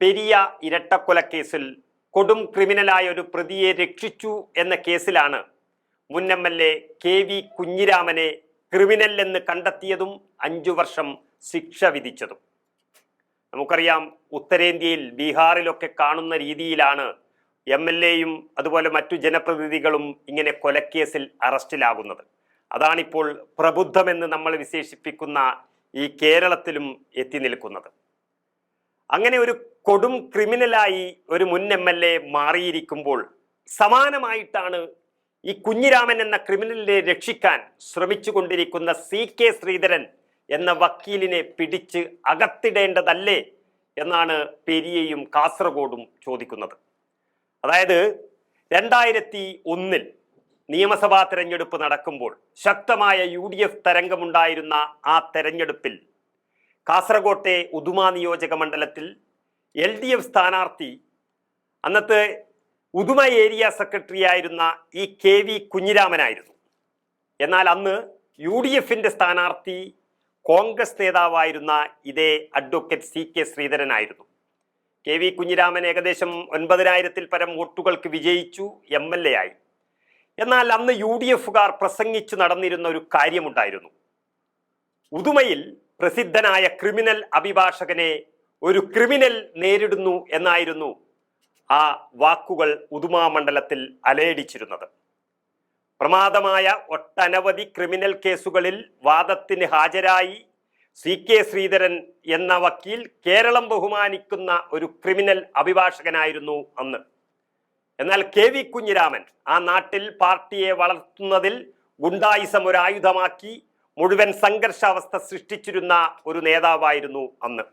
പെരിയ ഇരട്ടക്കൊലക്കേസിൽ കൊടും ക്രിമിനലായ ഒരു പ്രതിയെ രക്ഷിച്ചു എന്ന കേസിലാണ് മുൻ MLA KV കുഞ്ഞിരാമനെ ക്രിമിനൽ എന്ന് കണ്ടെത്തിയതും 5 വർഷം ശിക്ഷ വിധിച്ചതും. നമുക്കറിയാം, ഉത്തരേന്ത്യയിൽ ബീഹാറിലൊക്കെ കാണുന്ന രീതിയിലാണ് MLAയും അതുപോലെ മറ്റു ജനപ്രതിനിധികളും ഇങ്ങനെ കൊലക്കേസിൽ അറസ്റ്റിലാകുന്നത്. അതാണിപ്പോൾ പ്രബുദ്ധമെന്ന് നമ്മൾ വിശേഷിപ്പിക്കുന്ന ഈ കേരളത്തിലും എത്തി നിൽക്കുന്നത്. അങ്ങനെ ഒരു കൊടും ക്രിമിനലായി ഒരു മുൻ MLA മാറിയിരിക്കുമ്പോൾ സമാനമായിട്ടാണ് ഈ കുഞ്ഞിരാമൻ എന്ന ക്രിമിനലിനെ രക്ഷിക്കാൻ ശ്രമിച്ചു കൊണ്ടിരിക്കുന്ന CK ശ്രീധരൻ എന്ന വക്കീലിനെ പിടിച്ച് അകത്തിടേണ്ടതല്ലേ എന്നാണ് പെരിയയും കാസർഗോഡും ചോദിക്കുന്നത്. അതായത് 2001 നിയമസഭാ തെരഞ്ഞെടുപ്പ് നടക്കുമ്പോൾ ശക്തമായ UDF തരംഗമുണ്ടായിരുന്ന ആ തെരഞ്ഞെടുപ്പിൽ കാസർഗോട്ടെ ഉദുമ നിയോജക മണ്ഡലത്തിൽ LDF സ്ഥാനാർത്ഥി അന്നത്തെ ഉദുമ ഏരിയ സെക്രട്ടറി ആയിരുന്ന ഈ KV കുഞ്ഞിരാമനായിരുന്നു. എന്നാൽ അന്ന് UDFന്റെ സ്ഥാനാർത്ഥി കോൺഗ്രസ് നേതാവായിരുന്ന ഇതേ അഡ്വക്കേറ്റ് CK ശ്രീധരനായിരുന്നു. KV കുഞ്ഞിരാമൻ ഏകദേശം 9000-ൽ പരം വോട്ടുകൾക്ക് വിജയിച്ചു MLA ആയി. എന്നാൽ അന്ന് UDFകാർ പ്രസംഗിച്ചു നടന്നിരുന്ന ഒരു കാര്യമുണ്ടായിരുന്നു. ഉദുമയിൽ പ്രസിദ്ധനായ ക്രിമിനൽ അഭിഭാഷകനെ ഒരു ക്രിമിനൽ നേരിടുന്നു എന്നായിരുന്നു ആ വാക്കുകൾ ഉദുമ മണ്ഡലത്തിൽ അലയടിച്ചിരുന്നത്. പ്രമാദമായ ഒട്ടനവധി ക്രിമിനൽ കേസുകളിൽ വാദത്തിന് ഹാജരായി CK ശ്രീധരൻ എന്ന വക്കീൽ കേരളം ബഹുമാനിക്കുന്ന ഒരു ക്രിമിനൽ അഭിഭാഷകനായിരുന്നു അന്ന്. എന്നാൽ KV കുഞ്ഞിരാമൻ ആ നാട്ടിൽ പാർട്ടിയെ വളർത്തുന്നതിൽ ഗുണ്ടായിസം ഒരു ആയുധമാക്കി മുഴുവൻ സംഘർഷാവസ്ഥ സൃഷ്ടിച്ചിരുന്ന ഒരു നേതാവായിരുന്നു അന്ന്.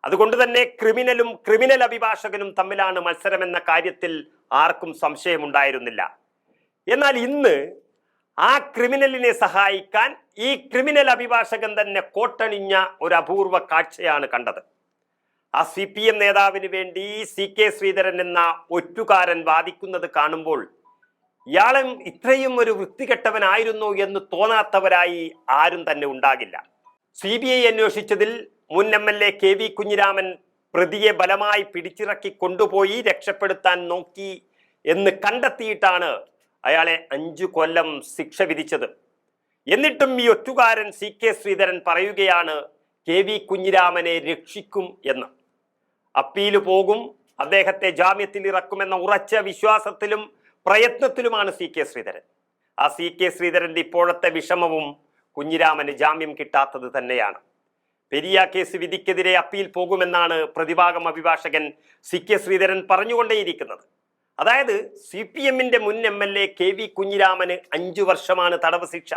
അതുകൊണ്ട് തന്നെ ക്രിമിനലും ക്രിമിനൽ അഭിഭാഷകനും തമ്മിലാണ് മത്സരമെന്ന കാര്യത്തിൽ ആർക്കും സംശയമുണ്ടായിരുന്നില്ല. എന്നാൽ ഇന്ന് ആ ക്രിമിനലിനെ സഹായിക്കാൻ ഈ ക്രിമിനൽ അഭിഭാഷകൻ തന്നെ കോട്ടണിഞ്ഞ ഒരു അപൂർവ കാഴ്ചയാണ് കണ്ടത്. ആ CPM നേതാവിന് വേണ്ടി CK ശ്രീധരൻ എന്ന ഒറ്റുകാരൻ വാദിക്കുന്നത് കാണുമ്പോൾ ഇയാളും ഇത്രയും ഒരു വൃത്തികെട്ടവനായിരുന്നു എന്ന് തോന്നാത്തവരായി ആരും തന്നെ ഉണ്ടാകില്ല. CBI അന്വേഷിച്ചതിൽ മുൻ MLA KV കുഞ്ഞിരാമൻ പ്രതിയെ ബലമായി പിടിച്ചിറക്കി കൊണ്ടുപോയി രക്ഷപ്പെടുത്താൻ നോക്കി എന്ന് കണ്ടെത്തിയിട്ടാണ് അയാളെ 5 കൊല്ലം ശിക്ഷ വിധിച്ചത്. എന്നിട്ടും ഈ ഒറ്റുകാരൻ CK ശ്രീധരൻ പറയുകയാണ് KV കുഞ്ഞിരാമനെ രക്ഷിക്കും എന്ന്. അപ്പീല് പോകും, അദ്ദേഹത്തെ ജാമ്യത്തിൽ ഇറക്കുമെന്ന ഉറച്ച വിശ്വാസത്തിലും പ്രയത്നത്തിലുമാണ് CK ശ്രീധരൻ. ആ CK ശ്രീധരന്റെ ഇപ്പോഴത്തെ വിഷമവും കുഞ്ഞിരാമന് ജാമ്യം കിട്ടാത്തത് തന്നെയാണ്. പെരിയ കേസ് വിധിക്കെതിരെ അപ്പീൽ പോകുമെന്നാണ് പ്രതിഭാഗം അഭിഭാഷകൻ CK ശ്രീധരൻ പറഞ്ഞുകൊണ്ടേയിരിക്കുന്നത്. അതായത് CPMന്റെ മുൻ MLA KV കുഞ്ഞിരാമന് 5 വർഷമാണ് തടവ് ശിക്ഷ.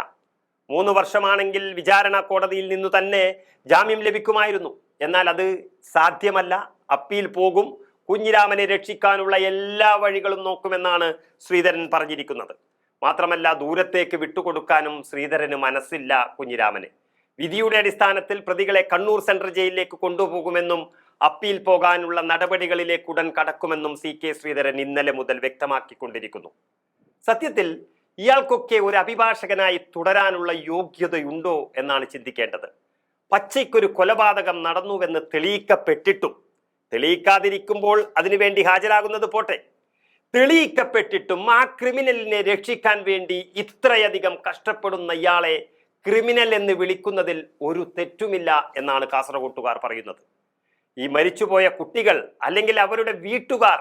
3 വർഷമാണെങ്കിൽ വിചാരണ കോടതിയിൽ നിന്നു തന്നെ ജാമ്യം ലഭിക്കുമായിരുന്നു. എന്നാൽ അത് സാധ്യമല്ല. അപ്പീൽ പോകും, കുഞ്ഞിരാമനെ രക്ഷിക്കാനുള്ള എല്ലാ വഴികളും നോക്കുമെന്നാണ് ശ്രീധരൻ പറഞ്ഞിരിക്കുന്നത്. മാത്രമല്ല, ദൂരത്തേക്ക് വിട്ടുകൊടുക്കാനും ശ്രീധരന് മനസ്സില്ല കുഞ്ഞിരാമന്. വിധിയുടെ അടിസ്ഥാനത്തിൽ പ്രതികളെ കണ്ണൂർ സെൻട്രൽ ജയിലിലേക്ക് കൊണ്ടുപോകുമെന്നും അപ്പീൽ പോകാനുള്ള നടപടികളിലേക്ക് ഉടൻ കടക്കുമെന്നും CK ശ്രീധരൻ ഇന്നലെ മുതൽ വ്യക്തമാക്കിക്കൊണ്ടിരിക്കുന്നു. സത്യത്തിൽ ഇയാൾക്കൊക്കെ ഒരു അഭിഭാഷകനായി തുടരാനുള്ള യോഗ്യതയുണ്ടോ എന്നാണ് ചിന്തിക്കേണ്ടത്. പച്ചയ്ക്കൊരു കൊലപാതകം നടന്നുവെന്ന് തെളിയിക്കപ്പെട്ടിട്ടും, തെളിയിക്കാതിരിക്കുമ്പോൾ അതിനുവേണ്ടി ഹാജരാകുന്നത് പോട്ടെ, തെളിയിക്കപ്പെട്ടിട്ടും ആ ക്രിമിനലിനെ രക്ഷിക്കാൻ വേണ്ടി ഇത്രയധികം കഷ്ടപ്പെടുന്ന ഇയാളെ ക്രിമിനൽ എന്ന് വിളിക്കുന്നതിൽ ഒരു തെറ്റുമില്ല എന്നാണ് കാസർഗോട്ടുകാർ പറയുന്നത്. ഈ മരിച്ചുപോയ കുട്ടികൾ അല്ലെങ്കിൽ അവരുടെ വീട്ടുകാർ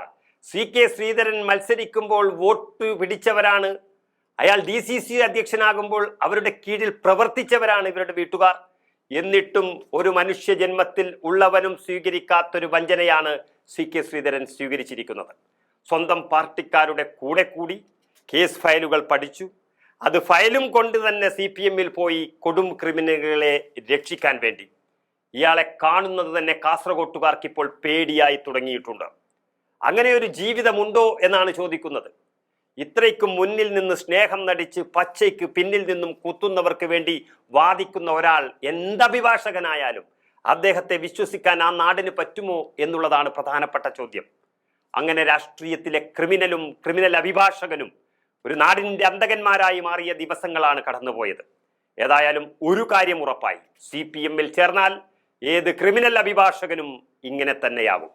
CK ശ്രീധരൻ മത്സരിക്കുമ്പോൾ വോട്ട് പിടിച്ചവരാണ്. അയാൾ DCC അധ്യക്ഷനാകുമ്പോൾ അവരുടെ കീഴിൽ പ്രവർത്തിച്ചവരാണ് ഇവരുടെ വീട്ടുകാർ. എന്നിട്ടും ഒരു മനുഷ്യജന്മത്തിൽ ഉള്ളവനും സ്വീകരിക്കാത്തൊരു വഞ്ചനയാണ് CK ശ്രീധരൻ സ്വീകരിച്ചിരിക്കുന്നത്. സ്വന്തം പാർട്ടിക്കാരുടെ കൂടെ കൂടി കേസ് ഫയലുകൾ പഠിച്ചു, അത് ഫയലും കൊണ്ട് തന്നെ CPMൽ പോയി കൊടും ക്രിമിനലുകളെ രക്ഷിക്കാൻ വേണ്ടി. ഇയാളെ കാണുന്നത് തന്നെ കാസർഗോട്ടുകാർക്ക് ഇപ്പോൾ പേടിയായി തുടങ്ങിയിട്ടുണ്ട്. അങ്ങനെ ഒരു ജീവിതമുണ്ടോ എന്നാണ് ചോദിക്കുന്നത്. ഇത്രയ്ക്കും മുന്നിൽ നിന്ന് സ്നേഹം നടിച്ച് പച്ചയ്ക്ക് പിന്നിൽ നിന്നും കുത്തുന്നവർക്ക് വേണ്ടി വാദിക്കുന്ന ഒരാൾ എന്തഭിഭാഷകനായാലും അദ്ദേഹത്തെ വിശ്വസിക്കാൻ ആ നാടിന് പറ്റുമോ എന്നുള്ളതാണ് പ്രധാനപ്പെട്ട ചോദ്യം. അങ്ങനെ രാഷ്ട്രീയത്തിലെ ക്രിമിനലും ക്രിമിനൽ അഭിഭാഷകനും ഒരു നാടിൻ്റെ അന്തകന്മാരായി മാറിയ ദിവസങ്ങളാണ് കടന്നുപോയത്. ഏതായാലും ഒരു കാര്യം ഉറപ്പായി, CPMൽ ചേർന്നാൽ ഏത് ക്രിമിനൽ അഭിഭാഷകനും ഇങ്ങനെ തന്നെയാവും.